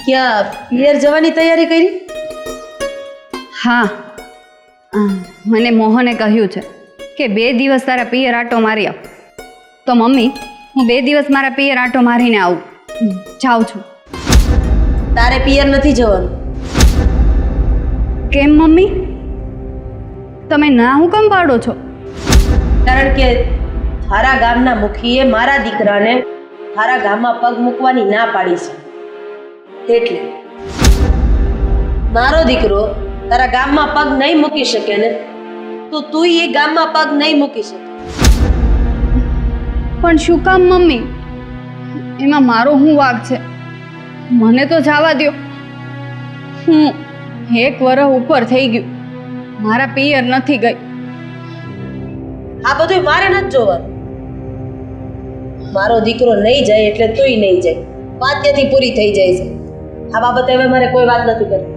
ક્યાં પિયર જવાની તૈયારી કરી? હા, મને મોહને કહ્યું છે કે 2 દિવસ તારા પિયર આટો મારી આવ. તો મમ્મી, હું 2 દિવસ મારા પિયર આટો મારીને આવું. જાઉં છું. તારે પિયર નથી જવાનું. કેમ મમ્મી? તમે ના હું કેમ પાડો છો? કારણ કે તારા ગામના મુખીએ મારા દીકરાને તારા ગામમાં પગ મૂકવાની ના પાડી છે. એટલે મારો દીકરો તારા ગામમાં પગ નહીં મૂકી શકે ને, તો તું એ ગામમાં પગ નહીં મૂકી શકે. પણ શું કામ મમ્મી? એમાં મારો શું વાંક છે? મને તો જવા દ્યો. હું 1 વર્ષ ઉપર થઈ ગયું, મારા પિયર નથી ગઈ. આ બધું મારે નથી જોવાનું. મારો દીકરો નહીં જાય એટલે તુંય નહીં જાય. વાત ત્યાંથી પૂરી થઈ જાય છે. આ બાબતે હવે મારે કોઈ વાત નથી કરવી.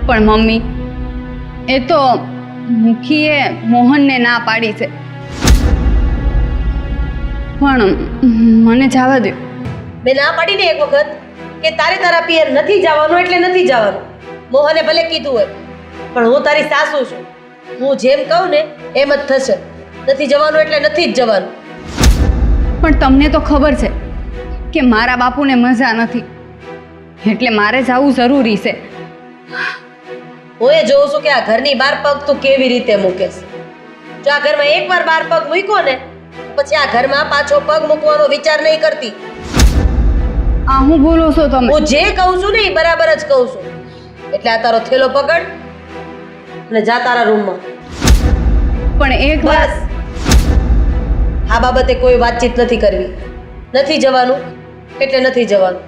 પણ મમ્મી, એ તો મુખીએ મોહનને ના પાડી છે. પણ મને જવા દો. મેં ના પાડીને એક વખત કે તારે તારા પિયર નથી જવાનું એટલે નથી જવાનું. મોહને ભલે કીધું હોય, પણ હું તારી સાસુ છું. હું જેમ કહું ને એમ જ થશે. નથી જવાનું એટલે નથી જ જવાનું. પણ તમને તો ખબર છે કે મારા બાપુને મજા નથી, એટલે મારે જવું જરૂરી છે. હું એ જોઉં છું કે આ ઘરની બહાર પગ તું કેવી રીતે મૂકેશ. જો આ ઘરમાં એકવાર બહાર પગ મૂક્યો ને, પછી આ ઘરમાં પાછો પગ મૂકવાનો વિચાર નહીં કરતી. આ હું બોલો છો તમે? હું જે કહું છું ને એ બરાબર જ કહું છું. એટલે આ તારો થેલો પકડ અને જા તારા રૂમમાં. પણ એક વાર બસ, આ બાબતે કોઈ વાતચીત નથી કરવી. નથી જવાનું એટલે નથી જવાનું.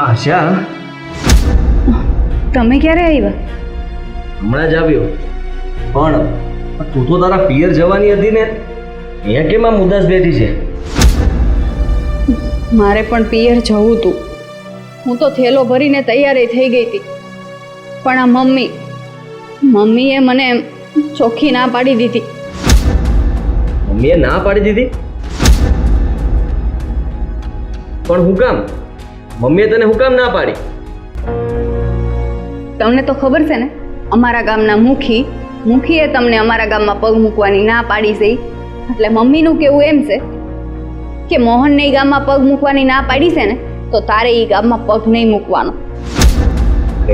આશા, તમે ક્યારે આવ્યા? હમણાં જ આવ્યો. પણ તું તો તારા પિયર જવાની હતી ને, અહીંયા કેમ આમ ઉદાસ બેઠી છે? મારે પણ પિયર જવું હતું. હું તો થેલો ભરીને તૈયાર થઈ ગઈ હતી. પણ આ મમ્મીએ મને ચોખ્ખી ના પાડી દીધી. મમ્મીએ ના પાડી દીધી? પણ હું કામ? મમ્મીએ તને હું કામ ના પાડી? તમને તો ખબર છે ને, અમારા ગામના મુખીએ તમને અમારા ગામમાં પગ મૂકવાની ના પાડી છે. એટલે મમ્મીનું કેવું એમ છે કે મોહનને ઈ ગામમાં પગ મૂકવાની ના પાડી છે ને, તો તારે ઈ ગામમાં પગ નહીં મૂકવાનો.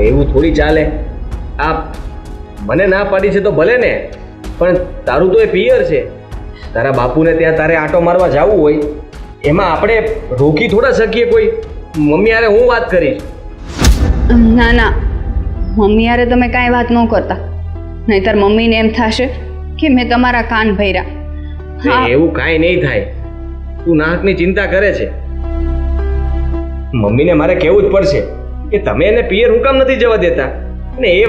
એવું થોડી ચાલે. આ મને ના પાડી છે તો ભલે ને, પણ તારું તો એ પિયર છે. તારા બાપુને ત્યાં તારે આટો મારવા જવું હોય, એમાં આપણે રોકી થોડા શકીએ કોઈ? મમ્મી યારે હું વાત કરીશ? ના ના, મમ્મી યારે તમે કાંઈ વાત ન કરતા, નહીતર મમ્મીને એમ થશે કે મેં તમારા કાન ભર્યા. એવું કાંઈ નહીં થાય. તું નાકની ચિંતા કરે છે. મમ્મીને મારે કહેવું જ પડશે કે તમે એને પિયર હું કામ નથી જવા દેતા. અને એ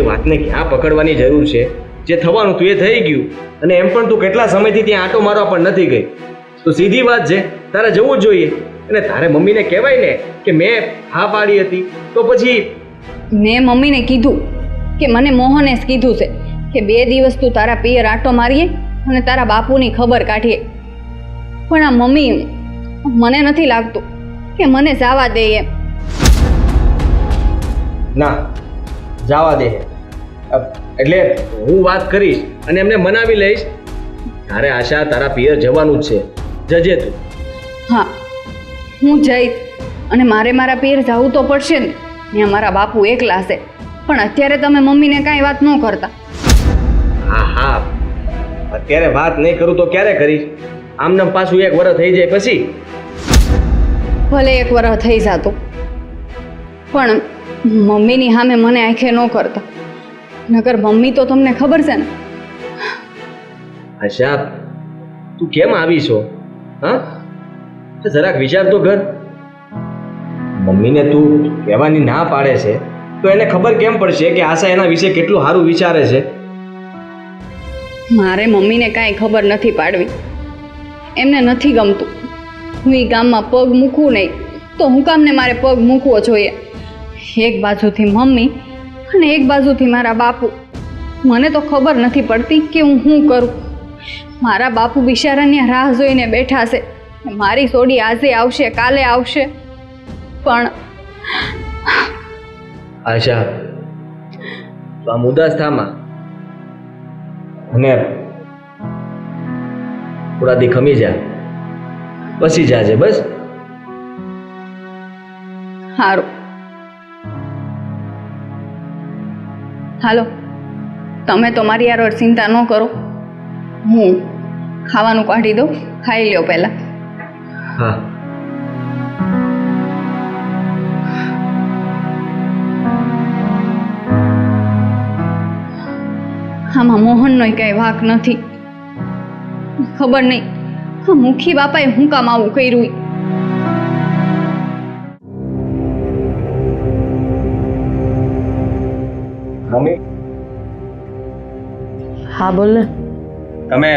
વાતને ક્યાં પકડવાની જરૂર છે? જે થવાનું તું એ થઈ ગયું. અને એમ પણ તું કેટલા સમયથી ત્યાં આંટો મારવા પણ નથી ગઈ. તો સીધી વાત છે, તારે જવું જ જોઈએ. અને તારે મમ્મીને કહેવાય ને કે મેં હા પાડી હતી. તો પછી મેં મમ્મીને કીધું કે મને મોહને જ કીધું છે કે 2 દિવસ તું તારા પિયર આંટો મારીએ અને તારા બાપુની ખબર કાઢીએ. પણ આ મમ્મી, મને નથી લાગતું કે મને જવા દે એમ. ના, જવા દે. એટલે હું વાત કરીશ અને એમને મનાવી લઈશ. તારે આશા તારા પિયર જવાનું જ છે. જજે તું. હા, હું જઈશ. અને મારા પિયર જવું તો પડશે ને. ત્યાં મારા બાપુ એકલા છે. પણ અત્યારે તમે મમ્મીને કાંઈ વાત ન કરતા. હા, અત્યારે વાત નહીં કરું તો ક્યારે કરીશ? આમનામ પાછું 1 વર્ષ થઈ જાય પછી? ભલે 1 વર્ષ થઈ જતું, પણ મમ્મીની સામે મને આંખે ન કરતા. નકર મમ્મી તો તમને ખબર છે ને. આશા, તું કેમ આવી છો? હા, જરાક વિચાર તો કર. મમ્મીને તું કહેવાની ના પાડે છે તો એને ખબર કેમ પડશે કે આશા એના વિશે કેટલું સારું વિચારે છે? મારે મમ્મીને કાંઈ ખબર નથી પાડવી. એમને નથી ગમતું હું એ ગામમાં પગ મૂકવું નહીં તો હું કામને મારે પગ મૂકવો જોઈએ. એક બાજુથી મમ્મી અને એક બાજુથી મારા બાપુ. મને તો ખબર નથી પડતી કે હું શું કરું. મારા બાપુ બિચારાની રાહ જોઈને બેઠા છે. મારી સોડી આજે આવશે કાલે આવશે, પણ આશા તો આમ ઉદાસ થામાં અને થોડા દી ખમી જા, બસી જાજે બસ. સારું, હાલો તમે તો મારી યાર ચિંતા ન કરો. હું ખાવાનું કાઢી દઉં, ખાઈ લ્યો પહેલાં. હા. આમાં મોહનનોય કાંઈ વાંક નથી. ખબર નહીં આ મુખી બાપાએ હું કામ આવું કર્યું. મમ્મી હા બોલ ને. તમે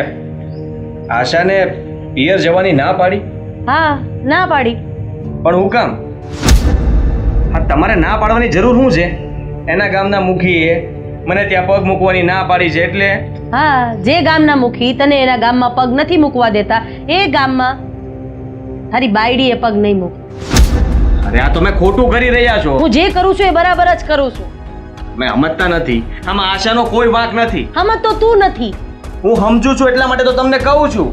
આશાને પિયર જવાની ના પાડી? હા ના પાડી. પણ હું કામ? હા, તમારે ના પાડવાની જરૂર શું છે? એના ગામના મુખીએ મને ત્યાં પગ મૂકવાની ના પાડી છે એટલે. હા, જે ગામના મુખી તને એના ગામમાં પગ નથી મૂકવા દેતા એ ગામમાં તારી બાયડીએ પગ નહીં મૂકે. અરે આ તમે ખોટું કરી રહ્યા છો. હું જે કરું છું એ બરાબર જ કરું છું. મેં સમજતા નથી. આમાં આશાનો કોઈ વાંક નથી. આમાં તો તું નથી. હું સમજુ છું એટલા માટે તો તમને કહું છું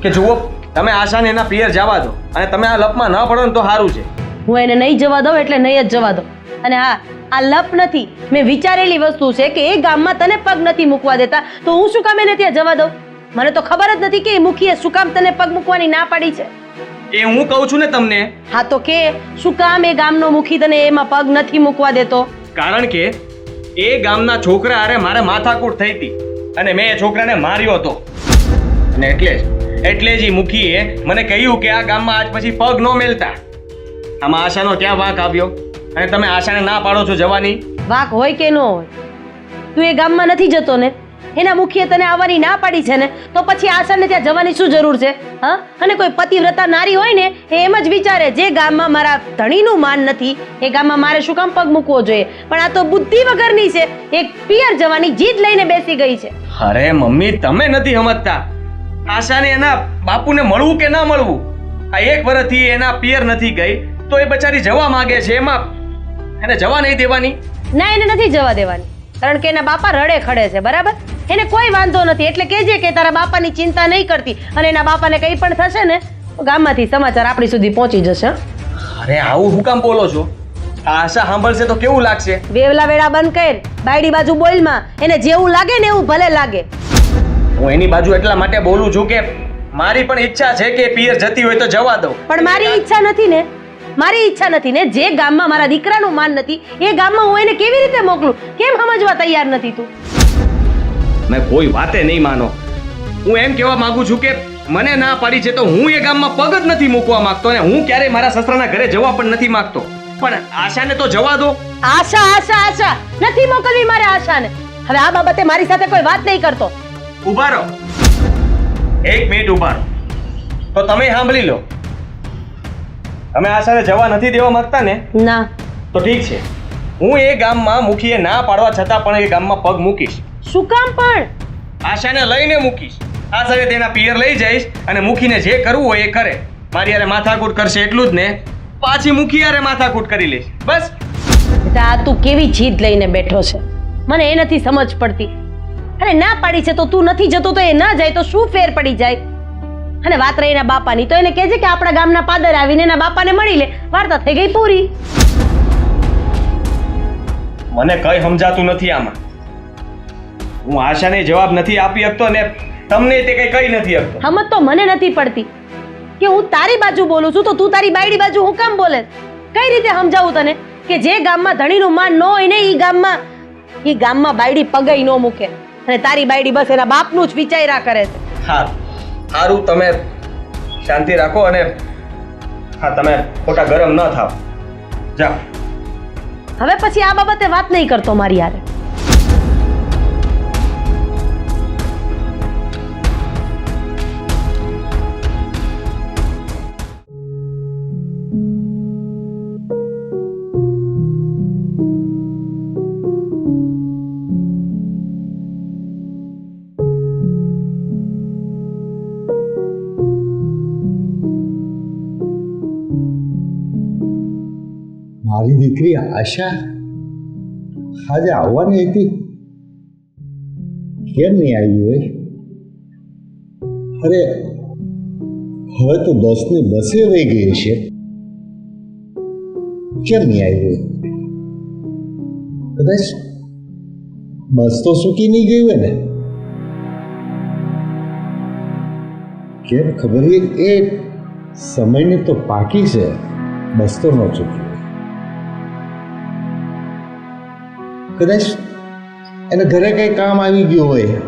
કે જુઓ, તમે આશાને એના પિયર જવા દો અને તમે આ લપમાં ન પડો ને તો સારું છે. હું એને નહીં જવા દઉં એટલે નહીં જ જવા દઉં. અને હા, આ લપ નથી, મેં વિચારેલી વસ્તુ છે કે એ ગામમાં તને પગ નથી મૂકવા દેતા તો હું શું કામ એને ત્યાં જવા દઉં? મને તો ખબર જ નથી કે એ મુખીએ શું કામ તને પગ મૂકવાની ના પાડી છે. એ હું કહું છું ને તમને. હા તો કે શું કામ એ ગામનો મુખી તને એમાં પગ નથી મૂકવા દેતો? કારણ કે એ ગામના છોકરા અરે મારે માથાકૂટ થઈ હતી અને મેં એ છોકરાને માર્યો હતો અને એટલે જ એ મુખીએ મને કહ્યું કે આ ગામમાં આજ પછી પગ ન મેલતા. આમાં આશાનો ક્યાં વાંક આવ્યો? અને તમે આશાને ના પાડો છો જવાની? વાંક હોય કે ન હોય, તું એ ગામમાં નથી જતો ને, એના મુખીએ તને આવવાની ના પાડી છે ને, તો પછી આશાને ત્યાં જવાની શું જરૂર છે? હા, અને કોઈ પતિવ્રતા નારી હોય ને એ એમ જ વિચારે જે ગામમાં મારા ધણીનું માન નથી એ ગામમાં મારે શું કામ પગ મૂકવો જોઈએ. પણ આ તો બુદ્ધિ વગરની છે, એક પિયર જવાની જીદ લઈને બેસી ગઈ છે. અરે મમ્મી, તમે નથી સમજતા. આશાને એના બાપુને મળવું કે ના મળવું, આ 1 વર્ષથી એના પિયર નથી ગઈ તો એ બચારી જવા માંગે છે. એમાં એને જવા નહીં દેવાની? ના, એને નથી જવા દેવાની, કારણ કે એના બાપા રડે ખડે છે. બરાબર, એને કોઈ વાંધો નથી. એટલે કહેજે કે તારા બાપાની ચિંતા નહીં કરતી અને એના બાપાને કંઈ પણ થશે ને તો ગામમાંથી સમાચાર આપણી સુધી પહોંચી જશે. અરે આવું શું કામ બોલો છો? આશા સાંભળશે તો કેવું લાગશે? વેવલા વેડા બંધ કર, બાયડી બાજુ બોલમાં. એને જેવું લાગે ને એવું ભલે લાગે. હું એની બાજુ એટલા માટે બોલું છું કે મારી પણ ઈચ્છા છે કે પિયર જતી હોય તો જવા દઉં. પણ મારી ઈચ્છા નથી ને, મારી ઈચ્છા નથી ને. જે ગામમાં મારા દીકરાનું માન નથી એ ગામમાં હું એને કેવી રીતે મોકલું? કેમ સમજવા તૈયાર નથી તું? મેં કોઈ વાતે નહીં માનો. હું એમ કહેવા માંગુ છું કે મને ના પાડી છે તો હું એ ગામમાં પગ જ નથી મૂકવા માંગતો અને હું ક્યારેય મારા સસરાના ઘરે જવા પણ નથી માંગતો. પણ આશાને તો જવા દો. આશા આશા આશા નથી મોકલવી મારે આશાને. હવે આ બાબતે મારી સાથે કોઈ વાત નહીં કરતો. ઊભા રહો, 1 મિનિટ ઊભા રહો. તો તમે સાંભળી લો, તમે આશાને જવા નથી દેવા માંગતા ને? ના. તો ઠીક છે, હું એ ગામમાં મુખીએ ના પાડવા છતાં પણ એ ગામમાં પગ મૂકીશ. શું કામ પણ? આશાને લઈને મૂકીશ. આશાને તેના પિયર લઈ જઈશ અને મુખીને જે કરવું હોય એ કરે. મારી યારે માથાકૂટ કરશે એટલું જ ને, પાછી મુખી યારે માથાકૂટ કરી લઈશ. બસ. આ તું કેવી જીદ લઈને બેઠો છે, મને એ નથી સમજ પડતી. અરે ના પાડી છે તો તું નથી જતો તો એ ના જાય તો શું ફેર પડી જાય? અને વાત રહી એના બાપાની તો એને કહેજે કે આપણા ગામના પાદર આવીને એના બાપાને મળી લે. વાર્તા થઈ ગઈ પૂરી. મને કઈ સમજાતું નથી આમાં. હું આશાને જવાબ નથી આપી શકતો અને તમને તે કઈ નથી શકતો. સમજ તો મને નથી પડતી કે હું તારી બાજુ બોલું છું તો તું તારી બાયડી બાજુ હું કામ બોલે? કઈ રીતે સમજાવું તને કે જે ગામમાં ધણીનું માન ન હોય ને એ ગામમાં બાયડી પગઈ ન મૂકે અને તારી બાયડી બસ એના બાપનું જ વિચાર્યા કરે છે. સારું, તમે શાંતિ રાખો અને હા, તમે ખોટા ગરમ ન થાવ. જા. હવે પછી આ બાબતે વાત નહીં કરતો મારી યારે. મારી દીકરી આશા આજે આવવાની હતી, કેમ નહીં આવી હોય? અરે હવે તો 10 ની બસે વહી ગઈ છે, કેમ નહીં આવી હોય? કદાચ બસ તો ચૂકી નહીં ગઈ હોય ને? કેમ ખબર એ સમયની તો પાકી છે, બસ તો ન ચૂકી. કદાચ એને ઘરે કઈ કામ આવી ગયું હોય,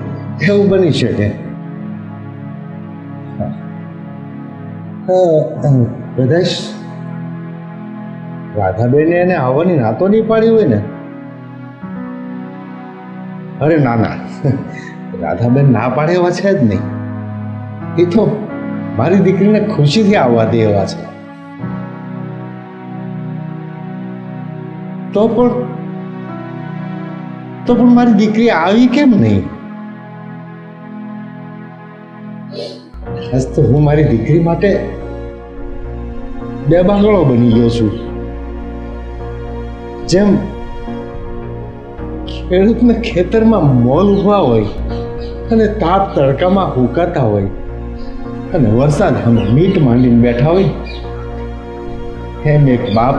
એવું બની શકે. કદાચ રાધાબેને એને આવવાની ના તો નહીં પાડી હોય ને? અરે ના ના, રાધાબેન ના પાડે એવા છે જ નહીં. એ તો મારી દીકરીને ખુશીથી આવવા દે એવા છે. તો પણ મારી દીકરી આવી કેમ નહીં? આજ તો હું મારી દીકરી માટે બે બાંગડો બની ગયો છું. જેમ ખેડૂતને ખેતરમાં મોલ ઉભા હોય અને તાપ તડકામાં હુકાતા હોય અને વરસાદ અમે મીટ માંડીને બેઠા હોય, એમ એક બાપ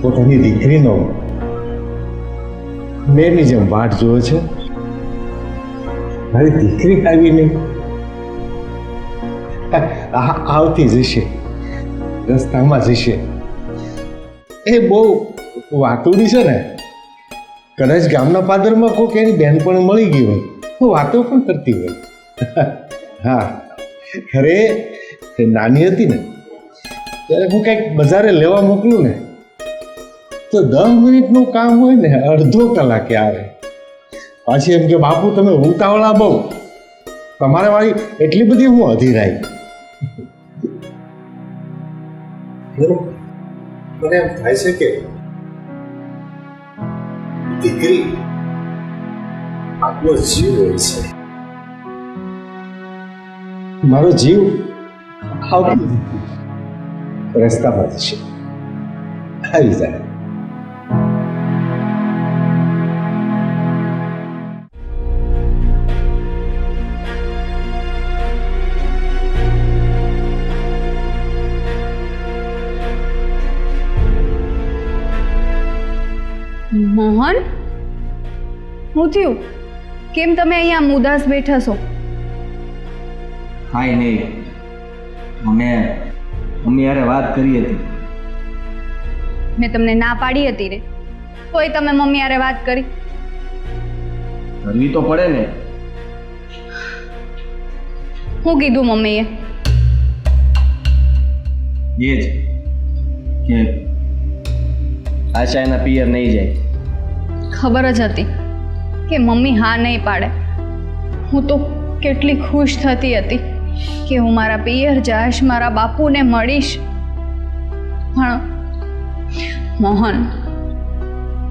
પોતાની દીકરીનો મેરની જેમ વાટ જોવે છે. મારી દીકરી આવી નહીં, આવતી જશે, રસ્તામાં જશે. એ બહુ વાતુડી છે ને, કદાચ ગામના પાદરમાં કોઈક એની બહેનપણી મળી ગઈ હોય તો વાતો પણ કરતી હોય. હા, અરે નાની હતી ને ત્યારે હું કંઈક બજારે લેવા મોકલું ને તો 10 મિનિટનું કામ હોય ને અડધો કલાકે આવે. પાછી એમ કે બાપુ તમે ઉતાવળા બહુ, તમારે વાળી એટલી બધી હું અધીરાઈ. મને એમ થાય છે કે દીકરી આપણો જીવ હોય છે. મારો જીવ આવતી રસ્તામાં જશે, આવી જાય. મોહન, શું થયું? કેમ તમે અહીંયા ઉદાસ બેઠા છો? કાંઈ નહીં, મમ્મી યારે વાત કરી હતી. મેં તમને ના પાડી હતી રે, તોય તમે મમ્મી હારે વાત કરી. કરવી તો પડે ને. શું કીધું મમ્મીએ? એ જ કે આશા એના પિયર નહીં જાય. ખબર જ હતી કે મમ્મી હા નહીં પાડે. હું તો કેટલી ખુશ થતી હતી કે હું મારા પિયર જઈશ, મારા બાપુને મળીશ. પણ મોહન,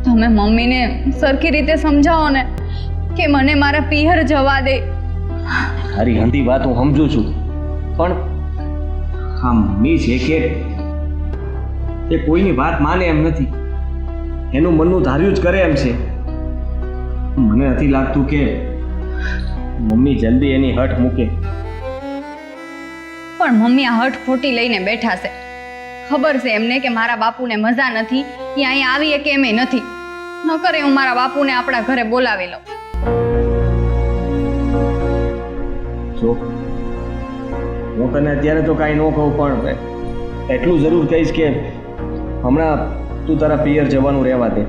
તમે મમ્મીને સરખી રીતે સમજાવો ને કે મને મારા પિયર જવા દે. તારી હંધી વાત હું સમજુ છું, પણ હા મમ્મી છે કે એ કોઈની વાત માને એમ નથી, એનું મનનું ધાર્યું જ કરે એમ છે. મને નથી લાગતું કે મમ્મી જલ્દી એની હઠ મૂકે. પણ મમ્મી આ હઠ ખોટી લઈને બેઠા છે. ખબર છે એમને કે મારા બાપુને મજા નથી, એ અહીંયા આવીએ કે એમે નથી. ન કરે હું મારા બાપુને આપણા ઘરે બોલાવી લઉં. જો હું તને અત્યારે તો કાંઈ ન કહું, પણ એટલું જરૂર કહીશ કે હમણાં તું તારા પિયર જવાનું રહેવા દે.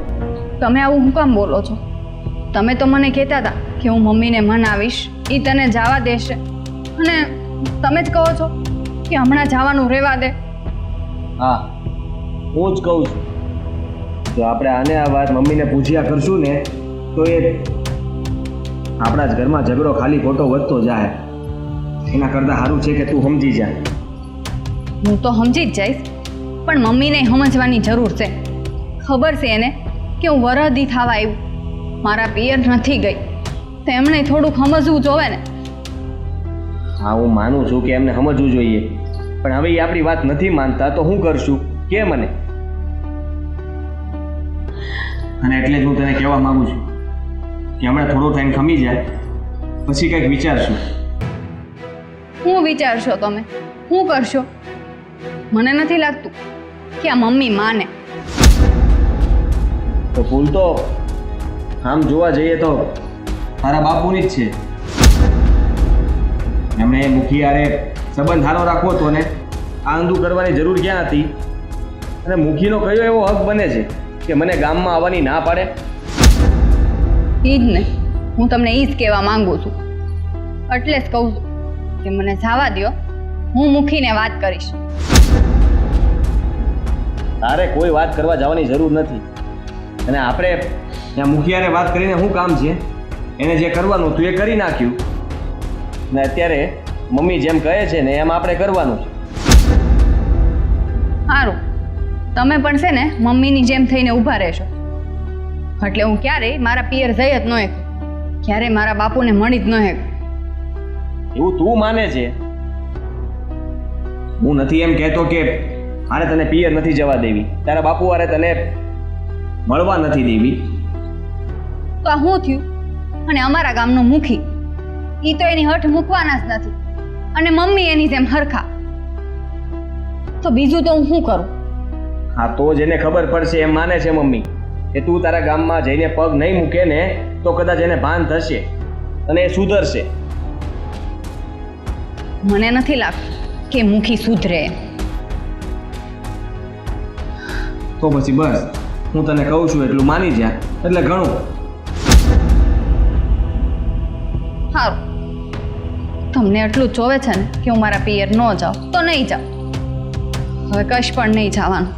તમે આવું હું કામ બોલો છો? તમે તો મને કહેતા હતા કે હું મમ્મીને મનાવીશ, એ તને જવા દેશે, અને તમે જ કહો છો કે હમણાં જવાનું રહેવા દે. હા, હું જ કહું છું જો આપણે આને આ વાત મમ્મીને પૂછ્યા કરશું ને તો એ આપણા જ ઘરમાં ઝઘડો ખાલી ખોટો વધતો જાય. એના કરતાં સારું છે કે તું સમજી જા. હું તો સમજી જ જઈશ, પણ મમ્મીને સમજવાની જરૂર છે. ખબર છે એને કે હું વરદી થવા આવ્યું, મારા પિયર નથી ગઈ, તો એમણે થોડુંક સમજવું જોવે ને. હા, હું માનું છું કે એમને સમજવું જોઈએ, પણ હવે એ આપણી વાત નથી માનતા તો શું કરશું કે મને. અને એટલે જ હું તને કહેવા માંગુ છું કે હમણાં થોડો ટાઈમ ખમી જાય પછી કંઈક વિચારશું. શું વિચારશો તમે? શું કરશો? મને નથી લાગતું કે આ મમ્મી માને. તો ભૂલ તો આમ જોવા જઈએ તો તારા બાપુની જ છે. એમણે મુખી હારે સંબંધ સારો રાખવો હતો ને આ ઊંધું કરવાની જરૂર ક્યાં હતી? અને મુખીનો કયો એવો હક બને છે કે મને ગામમાં આવવાની ના પાડે? એ જ ને, હું તમને એ જ કહેવા માંગુ છું. એટલે જ કહું છું કે મને જવા દ્યો, હું મૂકીને વાત કરીશ. તારે કોઈ વાત કરવા જવાની જરૂર નથી. અને આપણે ત્યાં મુખિયાને વાત કરીને શું કામ છે? એને જે કરવાનું હતું એ કરી નાખ્યું ને અત્યારે મમ્મી જેમ કહે છે ને એમ આપણે કરવાનું છે. સારું, તમે પણ છે ને મમ્મીની જેમ થઈને ઊભા રહેશો. એટલે હું ક્યારેય મારા પિયર જઈ જ ન શકું, ક્યારેય મારા બાપુને મળી જ ન શકું. એવું તું માને છે? હું નથી એમ કહેતો કે મારે તને પિયર નથી જવા દેવી, તારા બાપુ વારે તને મળવા નથી દેવી. તો આ શું થયું? અને અમારા ગામનો મુખી એ તો એની હઠ મૂકવાના જ નથી, અને મમ્મી એની જેમ હરખા. તો બીજું તો હું શું કરું? હા, તો જ એને ખબર પડશે એમ માને છે મમ્મી કે તું તારા ગામમાં જઈને પગ નહીં મૂકે ને તો કદાચ એને ભાન થશે અને એ સુધરશે. મને નથી લાગતું કે મુખી સુધરે. તો પછી બસ હું તને કહું છું એટલું માની જા એટલે ઘણું. સારું, તમને એટલું જ જોવે છે ને કે હું મારા પિયર ન જાઉં તો નહીં જાઉં. હવે કશ પણ નહીં જવાનું.